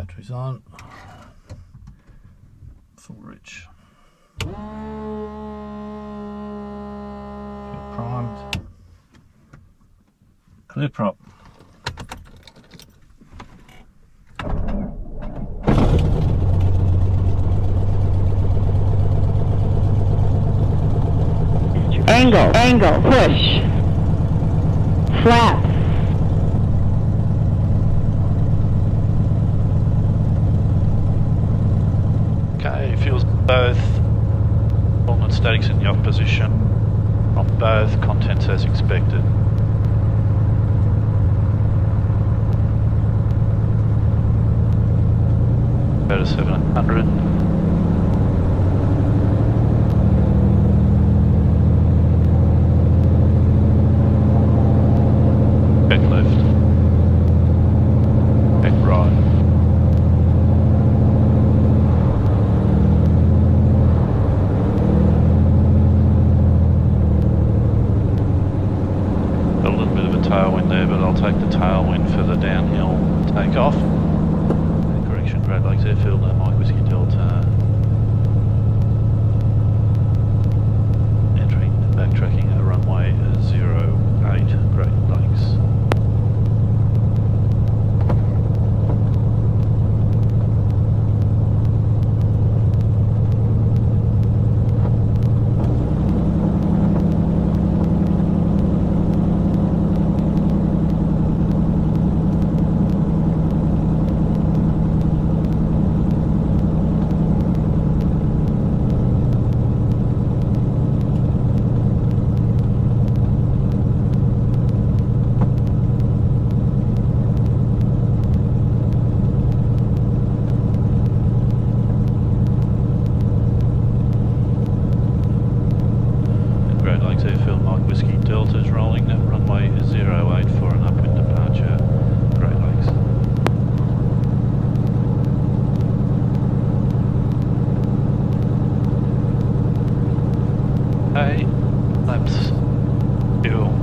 Batteries on. Full rich. Fuel primed. Clear prop. Angle, push. Flaps. Okay, fuels both. Ultimate statics in the off position. On both, contents as expected. Go to 700. Back left. Back right. Got a little bit of a tailwind there, but I'll take the tailwind for the downhill takeoff. Correction, Great Lakes Airfield, Mike Whiskey Delta. Entering and backtracking at runway 08, Great Lakes. Airfield, Mike Whiskey Delta is rolling at runway 08 for an upwind departure, Great Lakes. Hey, laps, fuel.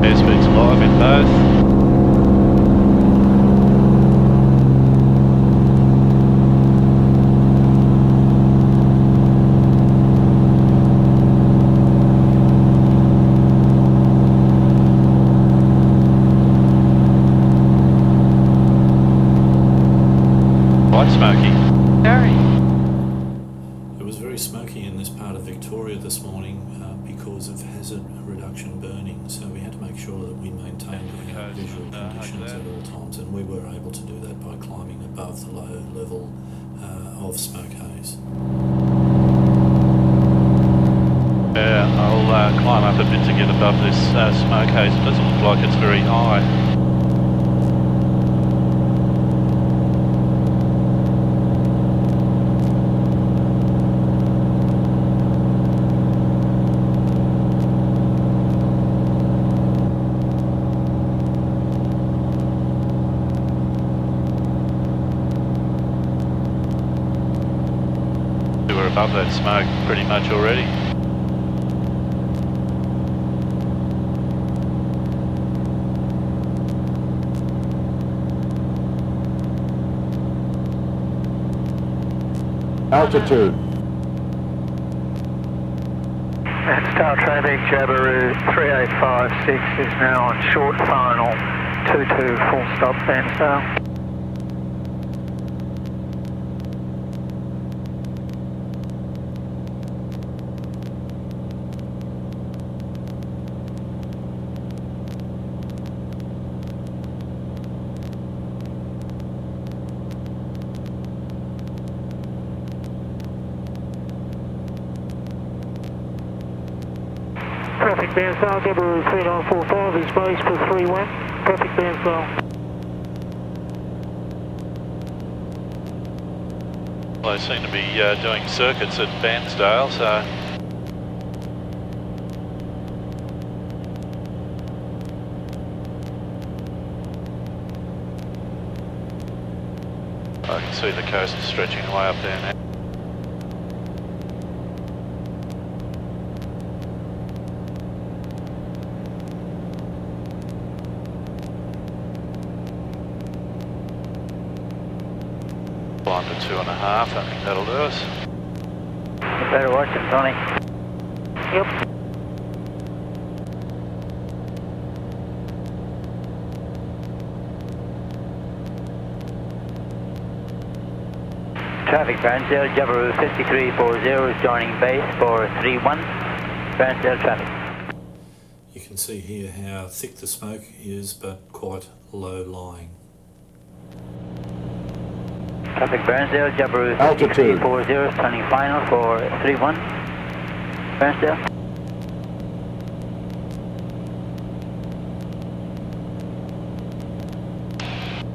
Airspeed's live in both. Quite smoky. Very. It was very smoky in this part of Victoria this morning because of hazard reduction burning, so we had to make sure that we maintained our visual conditions at all times, and we were able to do that by climbing above the low level of smoke haze. Yeah, I'll climb up a bit to get above this smoke haze. It doesn't look like it's very high. We're above that smoke pretty much already. Altitude. And Star Traffic Jabiru 3856 is now on short final 22 full stop Bairnsdale. Traffic Bairnsdale, Jabiru 3945 is base for 3 wind. Traffic Bairnsdale. Well, they seem to be doing circuits at Bairnsdale, so I can see the coast stretching way up there now. Climb to 2.5, I think that'll do us. You better watch it, Tony. Yep. Traffic, Barnsdale, Jabiru 5340 is joining base for 31. Barnsdale traffic. You can see here how thick the smoke is, but quite low lying. Traffic, Barnsdale, Jabiru 5340 is turning final for 31. Barnsdale.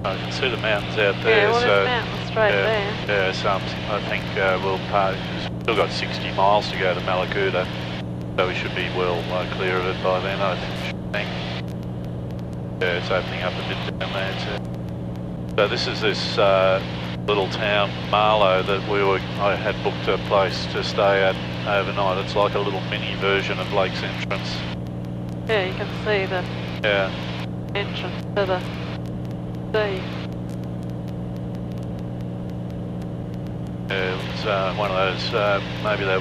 I can see the mountains out there. Yeah, well, so there's mountains straight there. Yeah, so I think we'll still got 60 miles to go to Mallacoota, so we should be well clear of it by then, I think. Yeah, it's opening up a bit down there too. So this is this little town, Marlow, that I had booked a place to stay at overnight. It's like a little mini version of Lakes Entrance. Yeah, you can see the entrance to the sea. Yeah, it's one of those, maybe that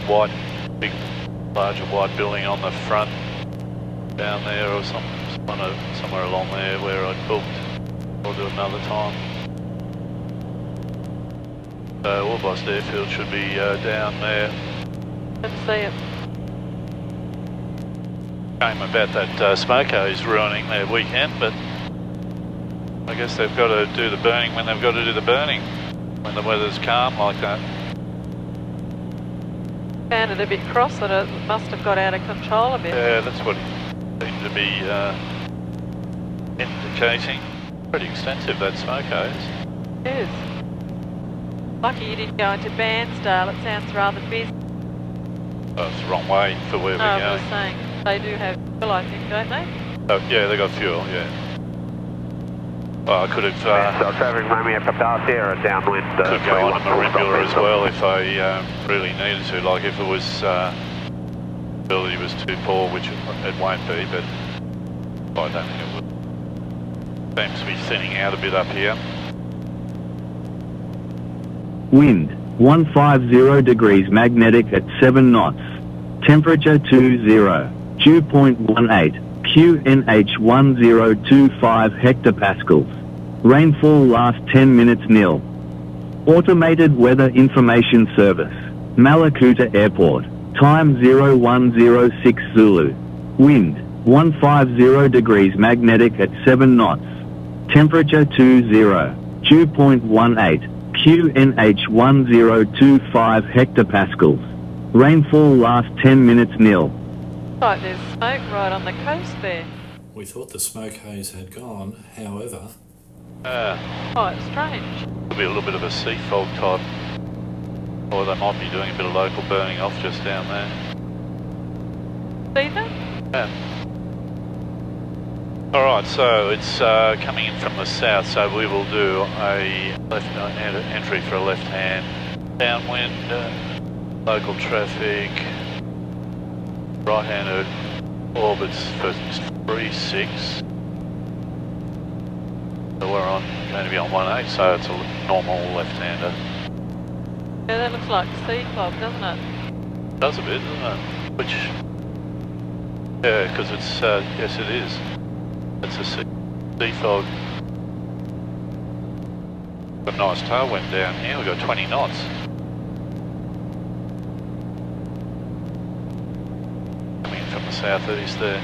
big, larger white building on the front down there or somewhere along there where I'd booked. I'll do another time. So Orbost Airfield should be down there. Let's see it. Shame about that smoke haze ruining their weekend, but I guess they've got to do the burning when they've got to do the burning, when the weather's calm like that. Found it a bit cross that it must have got out of control a bit. Yeah, that's what it seemed to be indicating. Pretty extensive, that smoke haze. It is. Lucky you didn't go into Bairnsdale, it sounds rather busy. Oh, it's the wrong way for where we're I going. was saying, they do have fuel, I think, don't they? Oh, yeah, they got fuel, yeah. Well, I could have traffic moving up Dar Sierra downwind. could go on a Marimbula as well if I really needed to, like if it was ability was too poor, which it won't be, but I don't think it would. Seems to be thinning out a bit up here. Wind 150 degrees magnetic at 7 knots. Temperature 20. Dew point 18. QNH 1025 hectopascals. Rainfall last 10 minutes nil. Automated Weather Information Service. Mallacoota Airport. Time 0106 Zulu. Wind 150 degrees magnetic at 7 knots. Temperature 20. Dew point 18. QNH 1025 hectopascals. Rainfall last 10 minutes nil. Like there's smoke right on the coast there. We thought the smoke haze had gone, however... Quite strange. Could be a little bit of a sea fog type, or they might be doing a bit of local burning off just down there. See that? Yeah. Alright, so it's coming in from the south, so we will do a left entry for a left hand downwind, local traffic, right hander orbits for 36. So we're going to be on 18, so it's a normal left hander. Yeah, that looks like sea fog, doesn't it? Does a bit, doesn't it? Which, yeah, because it's, yes it is. It's a sea fog. Got a nice tailwind down here, we've got 20 knots. Coming in from the southeast there.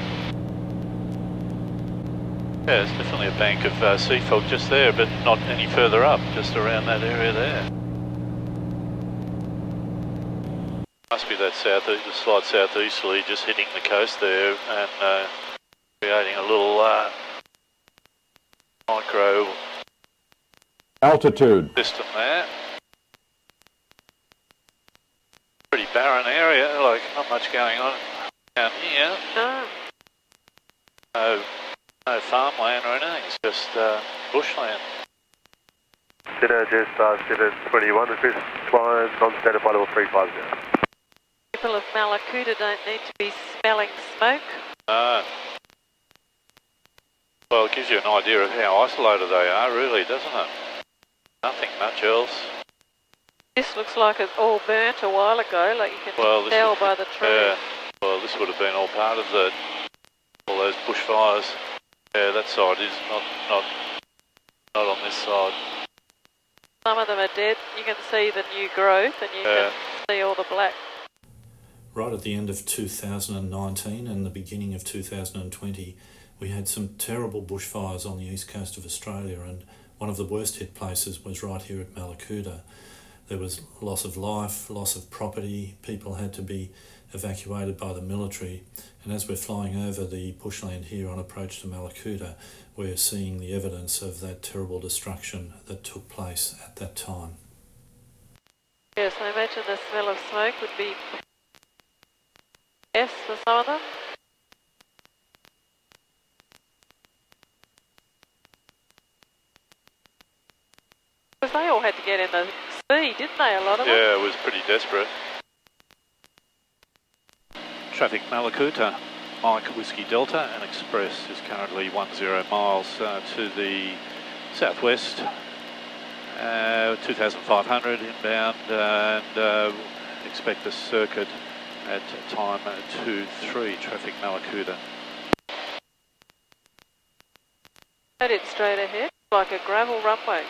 Yeah, there's definitely a bank of sea fog just there, but not any further up, just around that area there. Must be that southeast, the slight southeasterly just hitting the coast there and creating a little micro altitude system there. Pretty barren area, like not much going on down here. No farmland or anything, it's just bushland. Dinner just dinner 21, the fifth climb, non-standard by level 350. People of Mallacoota don't need to be smelling smoke. No. Well, it gives you an idea of how isolated they are, really, doesn't it? Nothing much else. This looks like it's all burnt a while ago, like you can tell by the trees. Yeah, well, this would have been all part of all those bushfires. Yeah, that side is not on this side. Some of them are dead. You can see the new growth and you can see all the black. Right at the end of 2019 and the beginning of 2020, we had some terrible bushfires on the east coast of Australia, and one of the worst hit places was right here at Mallacoota. There was loss of life, loss of property, people had to be evacuated by the military, and as we're flying over the bushland here on approach to Mallacoota, we're seeing the evidence of that terrible destruction that took place at that time. Yes, I imagine the smell of smoke would be yes for some of them. Because they all had to get in the sea, didn't they, a lot of them? Yeah, it was pretty desperate. Traffic Mallacoota, Mike Whiskey Delta and Express is currently 10 miles to the southwest, 2,500 inbound, and expect a circuit at time 2-3, traffic Mallacoota. Headed straight ahead, like a gravel runway.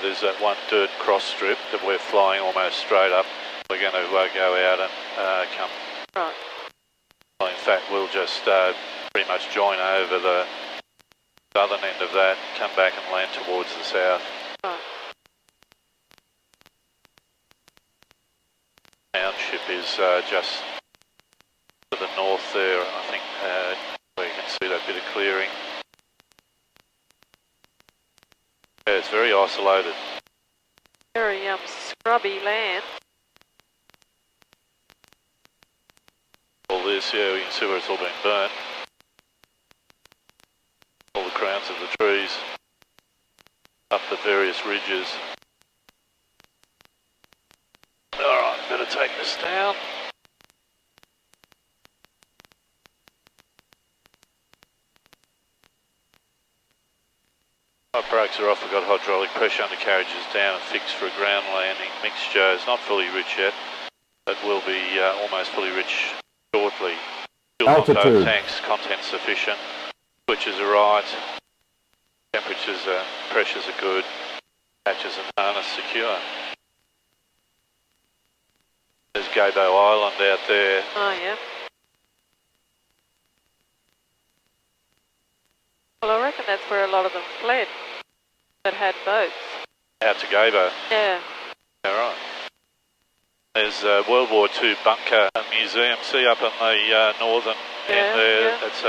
There's that one dirt cross strip that we're flying almost straight up. We're going to go out and come. Right. Well, in fact, we'll just pretty much join over the southern end of that, come back and land towards the south. Right. Township is just to the north there, I think, where you can see that bit of clearing. Yeah, it's very isolated. Very scrubby land. All this, yeah, you can see where it's all been burnt. All the crowns of the trees, up the various ridges. Alright, better take this down. My brakes are off, we've got hydraulic pressure undercarriages down and fixed for a ground landing. Mixture is not fully rich yet, but will be almost fully rich shortly. Fuel on both tanks, content sufficient. Switches are right. Temperatures pressures are good. Hatches and harness secure. There's Gabo Island out there. Oh, yeah. Well, I reckon that's where a lot of them fled that had boats. Out to Gabo. Yeah. All right. There's World War II bunker museum. See up on the northern end there. Yeah. That's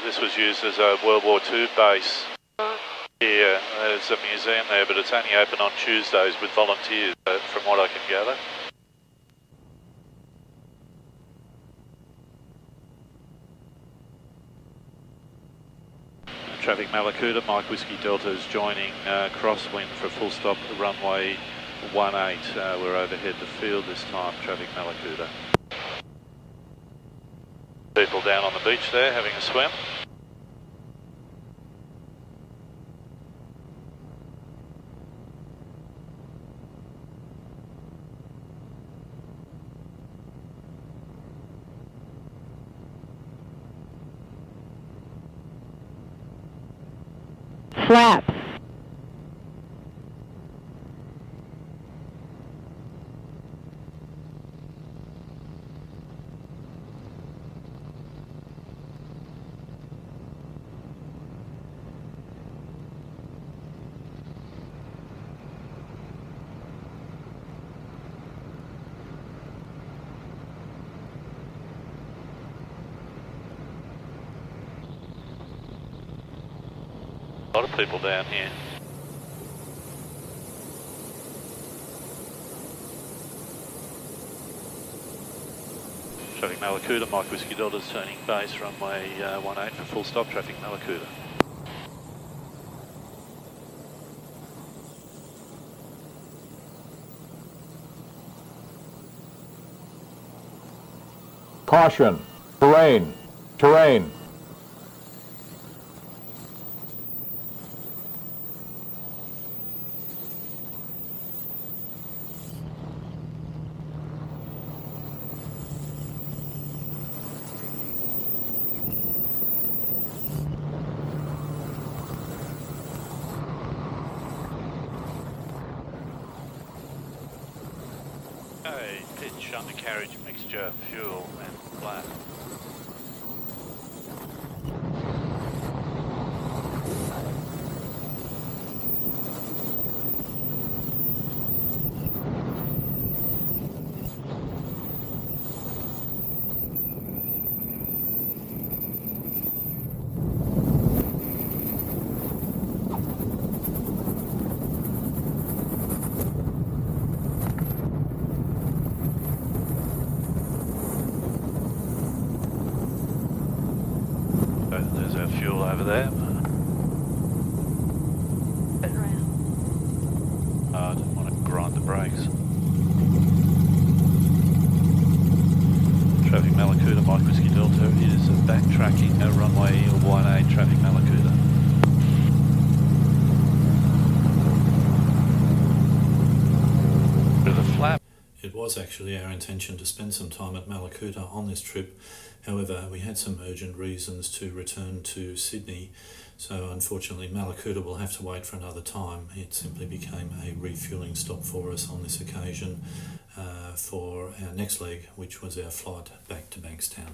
this was used as a World War II base. Right. Here, there's a museum there, but it's only open on Tuesdays with volunteers, from what I can gather. Traffic Mallacoota, Mike Whiskey Delta is joining crosswind for full stop runway 18. We're overhead the field this time, traffic Mallacoota. People down on the beach there having a swim. Flaps. A lot of people down here. Traffic Mallacoota, Mike Whiskey Delta's turning base, runway 18 for full stop, traffic Mallacoota. Caution. Terrain. Terrain. Okay, pitch, undercarriage, mixture, fuel and flat. So there's our fuel over there. Bit round. I didn't want to grind the brakes. Traffic Mallacoota, Mike Whiskey Delta is backtracking at runway 18, traffic Mallacoota. Bit of a flap. It was actually our intention to spend some time at Mallacoota on this trip. However, we had some urgent reasons to return to Sydney, so unfortunately Mallacoota will have to wait for another time. It simply became a refuelling stop for us on this occasion for our next leg, which was our flight back to Bankstown.